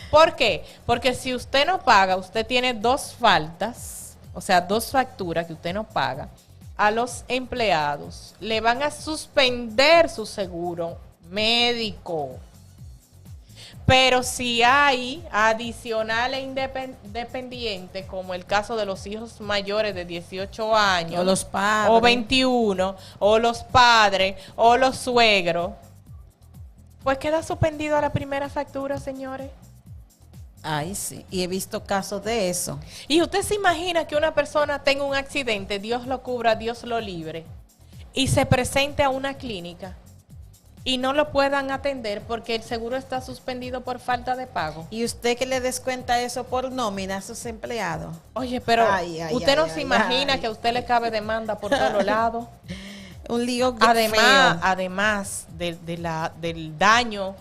Speaker 1: ¿Por qué? Porque si usted no paga, usted tiene 2 faltas, o sea, 2 facturas que usted no paga. A los empleados le van a suspender su seguro médico. Pero si hay adicional e independiente, como el caso de los hijos mayores de 18 años,
Speaker 2: o los padres,
Speaker 1: o 21, o los padres, o los suegros, pues queda suspendido a la primera factura, señores.
Speaker 2: Ay, sí, y he visto casos de eso.
Speaker 1: Y usted se imagina que una persona tenga un accidente, Dios lo cubra, Dios lo libre, y se presente a una clínica y no lo puedan atender porque el seguro está suspendido por falta de pago.
Speaker 2: Y usted que le descuenta eso por nómina a sus empleados.
Speaker 1: Oye, pero usted no se imagina que a usted le cabe demanda por todos lados.
Speaker 2: Un lío
Speaker 1: además del daño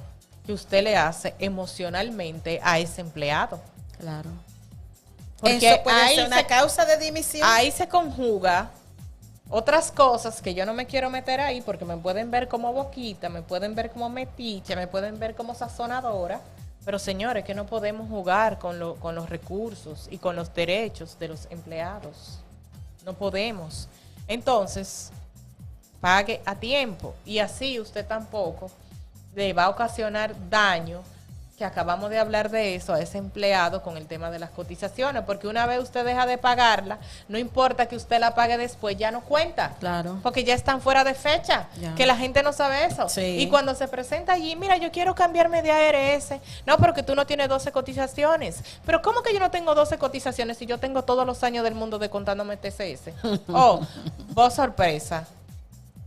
Speaker 1: que usted le hace emocionalmente a ese empleado.
Speaker 2: Claro.
Speaker 1: Porque
Speaker 2: eso puede ser una causa de dimisión.
Speaker 1: Ahí se conjuga otras cosas que yo no me quiero meter ahí porque me pueden ver como boquita, me pueden ver como metiche, me pueden ver como sazonadora. Pero señores, que no podemos jugar con los recursos y con los derechos de los empleados. No podemos. Entonces, pague a tiempo y así usted tampoco le va a ocasionar daño, que acabamos de hablar de eso, a ese empleado con el tema de las cotizaciones, porque una vez usted deja de pagarla, no importa que usted la pague después, ya no cuenta.
Speaker 2: Claro.
Speaker 1: Porque ya están fuera de fecha, que la gente no sabe eso.
Speaker 2: Sí.
Speaker 1: Y cuando se presenta allí, mira, yo quiero cambiarme de ARS. No, porque tú no tienes 12 cotizaciones. Pero ¿cómo que yo no tengo 12 cotizaciones si yo tengo todos los años del mundo de contándome TCS? Oh, vos sorpresa.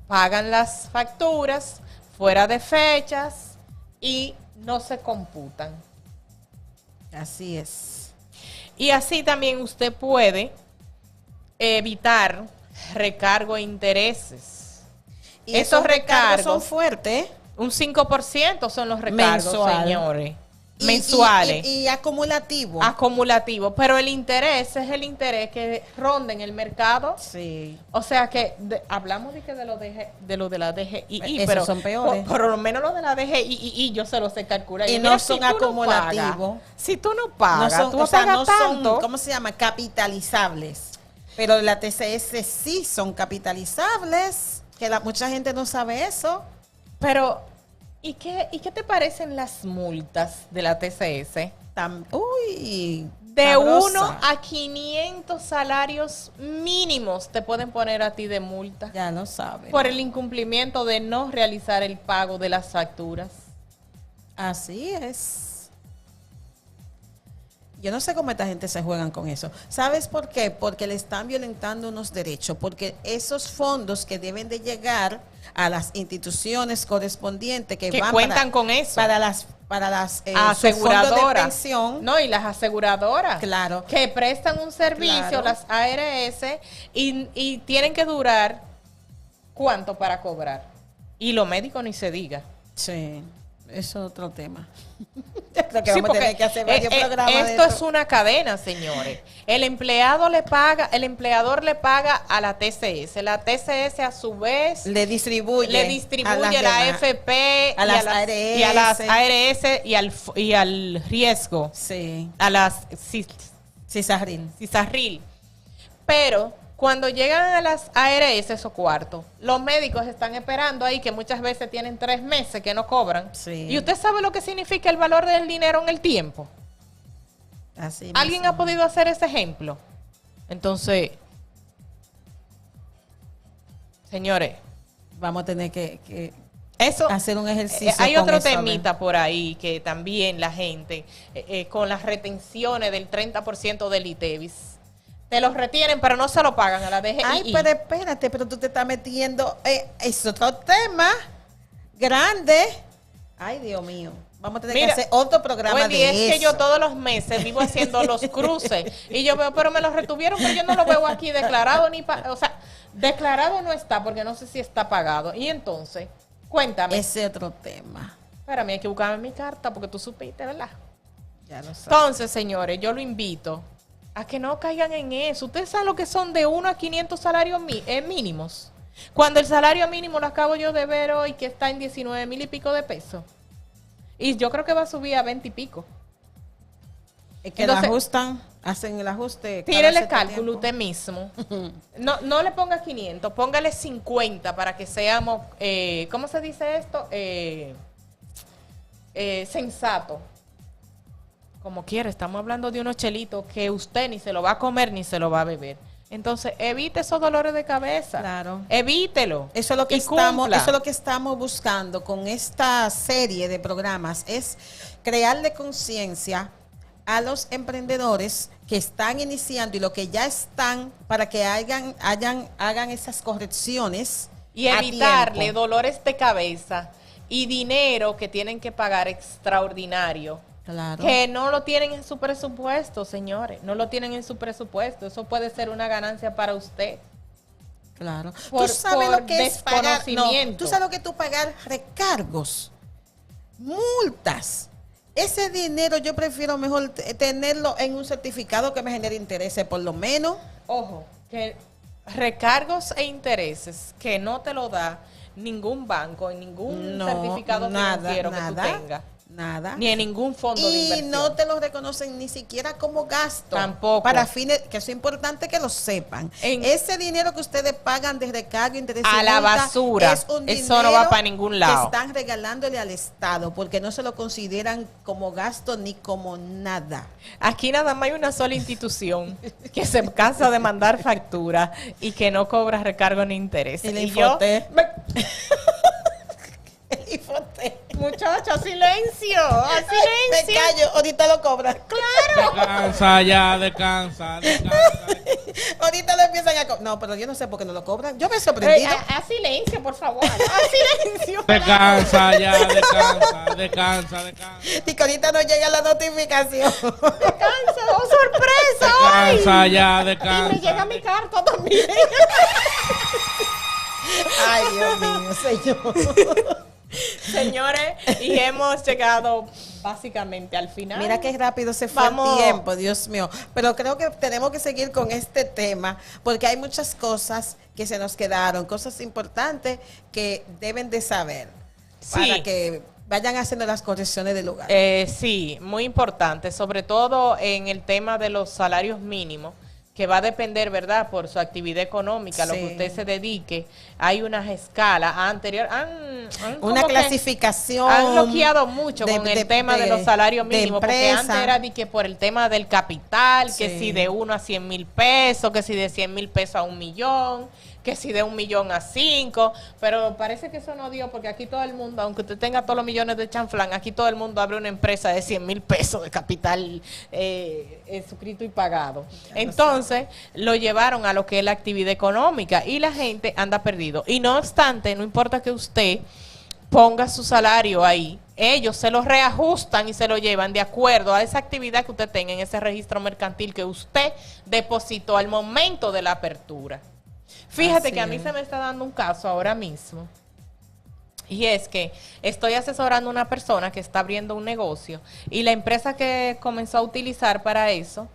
Speaker 1: Pagan las facturas fuera de fechas y no se computan.
Speaker 2: Así es.
Speaker 1: Y así también usted puede evitar recargo e intereses.
Speaker 2: Y esos recargos son fuertes.
Speaker 1: Un 5% son los recargos, señores.
Speaker 2: Mensuales. Y acumulativo.
Speaker 1: Acumulativo. Pero el interés es el interés que ronda en el mercado.
Speaker 2: Sí.
Speaker 1: O sea que hablamos de lo de la DGI,
Speaker 2: esos
Speaker 1: pero
Speaker 2: son peores.
Speaker 1: Por lo menos lo de la DGI yo se lo sé calcular.
Speaker 2: Y no son acumulativos.
Speaker 1: Si tú no pagas,
Speaker 2: no son,
Speaker 1: tú pagas
Speaker 2: no
Speaker 1: tanto.
Speaker 2: Son, ¿cómo se llama? Capitalizables. Pero la TCS sí son capitalizables. Que mucha gente no sabe eso.
Speaker 1: Pero ¿y qué te parecen las multas de la TCS? De 1 a 500 salarios mínimos te pueden poner a ti de multa.
Speaker 2: Ya lo sabes.
Speaker 1: Por el incumplimiento de no realizar el pago de las facturas.
Speaker 2: Así es. Yo no sé cómo esta gente se juegan con eso. ¿Sabes por qué? Porque le están violentando unos derechos. Porque esos fondos que deben de llegar a las instituciones correspondientes que van
Speaker 1: cuentan con eso
Speaker 2: para las
Speaker 1: aseguradoras
Speaker 2: de pensión,
Speaker 1: no, y las aseguradoras,
Speaker 2: claro,
Speaker 1: que prestan un servicio,
Speaker 2: claro,
Speaker 1: las ARS, y tienen que durar ¿cuánto para cobrar? Y los médicos ni se diga.
Speaker 2: Sí, eso es otro tema. Yo creo que
Speaker 1: Sí,
Speaker 2: vamos a
Speaker 1: porque
Speaker 2: tener que hacer varios programas de
Speaker 1: esto es una cadena, señores. El empleador le paga a la TCS. La TCS a su vez
Speaker 2: le distribuye
Speaker 1: a la
Speaker 2: demás,
Speaker 1: AFP
Speaker 2: a las
Speaker 1: y a las ARS y al riesgo,
Speaker 2: sí,
Speaker 1: a las
Speaker 2: Cisarril.
Speaker 1: CISARRIL. Pero cuando llegan a las ARS esos cuartos, los médicos están esperando ahí, que muchas veces tienen 3 meses que no cobran.
Speaker 2: Sí.
Speaker 1: ¿Y usted sabe lo que significa el valor del dinero en el tiempo?
Speaker 2: Así
Speaker 1: ¿Alguien
Speaker 2: mismo.
Speaker 1: ha podido hacer ese ejemplo? Entonces, señores,
Speaker 2: Vamos a tener que
Speaker 1: eso
Speaker 2: hacer un ejercicio.
Speaker 1: hay
Speaker 2: con
Speaker 1: otro
Speaker 2: eso, a ver.
Speaker 1: temita por ahí que también la gente, con las retenciones del 30% del ITEVIS, te los retienen, pero no se lo pagan a la DGI.
Speaker 2: Ay, pero espérate, pero tú te estás metiendo. Es otro tema grande. Ay, Dios mío. Vamos a tener que hacer otro programa
Speaker 1: Wendy,
Speaker 2: de
Speaker 1: es
Speaker 2: eso.
Speaker 1: que yo todos los meses vivo haciendo los cruces y yo veo, pero me los retuvieron, pero yo no lo veo aquí declarado o sea, declarado no está porque no sé si está pagado. Y entonces, cuéntame.
Speaker 2: Ese otro tema.
Speaker 1: Espérame, hay que buscarme mi carta porque tú supiste, ¿verdad?
Speaker 2: Ya lo sabes.
Speaker 1: Entonces, señores, yo lo invito a que no caigan en eso. Ustedes saben lo que son de 1 a 500 salarios mínimos. Cuando el salario mínimo lo acabo yo de ver hoy, que está en 19,000 y pico de pesos. Y yo creo que va a subir a 20 y pico.
Speaker 2: Es que
Speaker 1: Entonces,
Speaker 2: lo ajustan, hacen el ajuste. cada
Speaker 1: Tírele
Speaker 2: cierto
Speaker 1: cálculo
Speaker 2: tiempo.
Speaker 1: usted mismo. No le ponga 500, póngale 50 para que seamos, ¿cómo se dice esto? Sensato. Como quiera, estamos hablando de unos chelitos que usted ni se lo va a comer ni se lo va a beber. Entonces, evite esos dolores de cabeza.
Speaker 2: Claro.
Speaker 1: Evítelo.
Speaker 2: Eso es lo que
Speaker 1: Y cumpla.
Speaker 2: eso es lo que estamos buscando con esta serie de programas, es crearle conciencia a los emprendedores que están iniciando y los que ya están, para que hagan esas correcciones
Speaker 1: Y
Speaker 2: a
Speaker 1: evitarle
Speaker 2: tiempo.
Speaker 1: dolores de cabeza y dinero que tienen que pagar extraordinario.
Speaker 2: Claro.
Speaker 1: Que no lo tienen en su presupuesto, señores. No lo tienen en su presupuesto. Eso puede ser una ganancia para usted.
Speaker 2: Claro.
Speaker 1: Por-
Speaker 2: tú sabes
Speaker 1: por
Speaker 2: lo que es pagar, no,
Speaker 1: desconocimiento.
Speaker 2: tú sabes lo que tú pagar recargos, multas. Ese dinero yo prefiero mejor tenerlo en un certificado que me genere intereses por lo menos.
Speaker 1: Ojo, que recargos e intereses que no te lo da ningún banco, en ningún certificado financiero que tú tengas.
Speaker 2: Nada.
Speaker 1: Ni en ningún fondo de
Speaker 2: Y
Speaker 1: inversión.
Speaker 2: no te lo reconocen ni siquiera como gasto.
Speaker 1: Tampoco.
Speaker 2: Para fines, que eso es importante que lo sepan. Ese dinero que ustedes pagan de recargo, interés
Speaker 1: A
Speaker 2: y
Speaker 1: la
Speaker 2: multa,
Speaker 1: basura.
Speaker 2: es un
Speaker 1: Eso no
Speaker 2: dinero
Speaker 1: va para ningún lado.
Speaker 2: que están regalándole al Estado porque no se lo consideran como gasto ni como nada.
Speaker 1: Aquí nada más hay una sola institución que se cansa de mandar factura y que no cobra recargo ni interés.
Speaker 2: El
Speaker 1: Y yo,
Speaker 2: Infote. El Infote.
Speaker 1: muchacha, silencio,
Speaker 2: Me
Speaker 1: silencio.
Speaker 2: callo, ahorita lo cobran.
Speaker 3: Descansa ya, descansa.
Speaker 2: Ahorita lo empiezan a cobrar. No, pero yo no sé por qué no lo cobran. Yo me he sorprendido.
Speaker 1: A silencio, por favor. A silencio.
Speaker 3: Descansa ya, descansa.
Speaker 2: Y que ahorita no llega la notificación.
Speaker 1: Descansa, oh, sorpresa hoy.
Speaker 3: Descansa ya,
Speaker 1: Y
Speaker 3: descansa.
Speaker 1: me llega mi carta también.
Speaker 2: Ay, Dios mío, señor.
Speaker 1: Señores, y hemos llegado básicamente al final.
Speaker 2: Mira qué rápido se fue
Speaker 1: Vamos.
Speaker 2: el tiempo, Dios mío. Pero creo que tenemos que seguir con este tema porque hay muchas cosas que se nos quedaron, cosas importantes que deben de saber
Speaker 1: Sí.
Speaker 2: para que vayan haciendo las correcciones del lugar.
Speaker 1: Sí, muy importante, sobre todo en el tema de los salarios mínimos, que va a depender, ¿verdad?, por su actividad económica, lo
Speaker 2: Sí.
Speaker 1: que usted se dedique. Hay unas escalas anterior, han
Speaker 2: Una
Speaker 1: como que
Speaker 2: clasificación.
Speaker 1: han bloqueado mucho
Speaker 2: de-
Speaker 1: con el
Speaker 2: de-
Speaker 1: tema de
Speaker 2: de-
Speaker 1: los salarios
Speaker 2: de
Speaker 1: mínimos, porque
Speaker 2: empresa.
Speaker 1: antes era de que por el tema del capital, que
Speaker 2: Sí.
Speaker 1: si de 1 a 100,000 pesos, que si de 100,000 pesos a 1,000,000, que si de 1,000,000 a 5, pero parece que eso no dio, porque aquí todo el mundo, aunque usted tenga todos los millones de chanflán, aquí todo el mundo abre una empresa de 100,000 pesos de capital suscrito y pagado. Entonces, lo llevaron a lo que es la actividad económica y la gente anda perdido. Y no obstante, no importa que usted ponga su salario ahí, ellos se lo reajustan y se lo llevan de acuerdo a esa actividad que usted tenga en ese registro mercantil que usted depositó al momento de la apertura. Fíjate
Speaker 2: Así
Speaker 1: que a mí
Speaker 2: es.
Speaker 1: se me está dando un caso ahora mismo Y es que estoy asesorando a una persona que está abriendo un negocio y la empresa que comenzó a utilizar para eso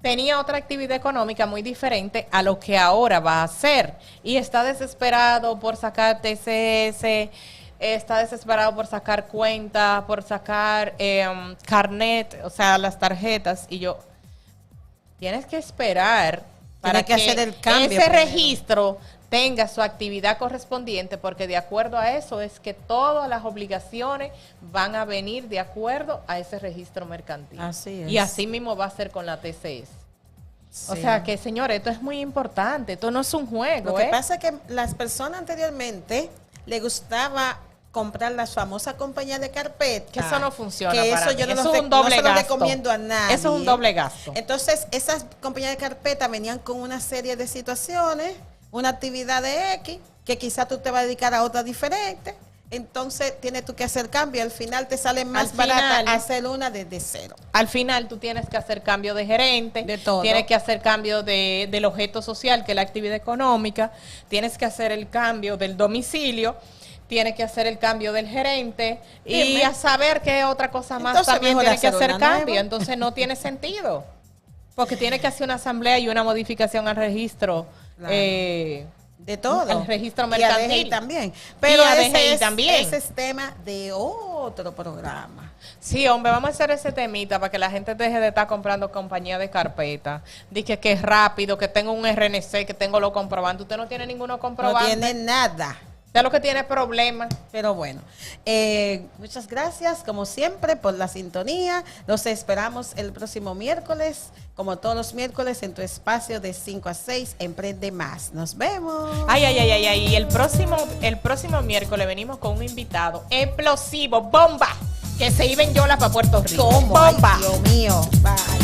Speaker 1: tenía otra actividad económica muy diferente a lo que ahora va a hacer. Y está desesperado por sacar TCS, está desesperado por sacar cuenta, por sacar carnet, o sea, las tarjetas. Y yo, tienes que esperar para
Speaker 2: que hacer el cambio
Speaker 1: ese
Speaker 2: primero.
Speaker 1: registro tenga su actividad correspondiente, porque de acuerdo a eso es que todas las obligaciones van a venir de acuerdo a ese registro mercantil.
Speaker 2: Así es.
Speaker 1: Y así mismo va a ser con la TCS. O
Speaker 2: Sí.
Speaker 1: sea que, señores, esto es muy importante, esto no es un juego.
Speaker 2: Lo que pasa es que las personas anteriormente le gustaba comprar la famosa compañía de carpeta.
Speaker 1: Que eso no funciona
Speaker 2: Que
Speaker 1: para
Speaker 2: eso
Speaker 1: mí.
Speaker 2: yo no,
Speaker 1: Eso
Speaker 2: lo
Speaker 1: es
Speaker 2: re-
Speaker 1: un doble
Speaker 2: no se lo
Speaker 1: gasto.
Speaker 2: recomiendo a nadie.
Speaker 1: Eso es un doble gasto.
Speaker 2: Entonces, esas compañías de carpeta venían con una serie de situaciones, una actividad de X, que quizás tú te vas a dedicar a otra diferente. Entonces, tienes tú que hacer cambio. Al final te sale más
Speaker 1: Al
Speaker 2: barata
Speaker 1: final,
Speaker 2: hacer una desde cero.
Speaker 1: Al final tú tienes que hacer cambio de gerente,
Speaker 2: De todo.
Speaker 1: tienes que hacer cambio del objeto social, que es la actividad económica, tienes que hacer el cambio del domicilio, tienes que hacer el cambio del gerente y
Speaker 2: Dime.
Speaker 1: a saber qué otra cosa más
Speaker 2: Entonces,
Speaker 1: también
Speaker 2: mejor
Speaker 1: tienes que
Speaker 2: hacer
Speaker 1: hacer
Speaker 2: una
Speaker 1: cambio.
Speaker 2: nueva.
Speaker 1: Entonces no tiene sentido, porque tiene que hacer una asamblea y una modificación al registro.
Speaker 2: Claro. De todo.
Speaker 1: Al registro
Speaker 2: Y a
Speaker 1: mercantil.
Speaker 2: DGI también. Pero
Speaker 1: Y a
Speaker 2: ese
Speaker 1: DGI
Speaker 2: es,
Speaker 1: también.
Speaker 2: ese es tema de otro programa.
Speaker 1: Sí, hombre, vamos a hacer ese temita para que la gente deje de estar comprando compañía de carpeta. Dice que es rápido, que tengo un RNC, que tengo los comprobantes. Usted no tiene ninguno
Speaker 2: No
Speaker 1: comprobante.
Speaker 2: tiene nada.
Speaker 1: Usted lo que tiene es problemas.
Speaker 2: Pero bueno, muchas gracias como siempre por la sintonía. Los esperamos el próximo miércoles, como todos los miércoles, en tu espacio de 5 a 6, Emprende Más. Nos vemos.
Speaker 1: Ay, ay, ay, ay, ay. Y el próximo miércoles venimos con un invitado explosivo, bomba, que se iba en Yola para Puerto Rico.
Speaker 2: ¿Cómo? Ay,
Speaker 1: Bomba.
Speaker 2: Dios mío. Bye.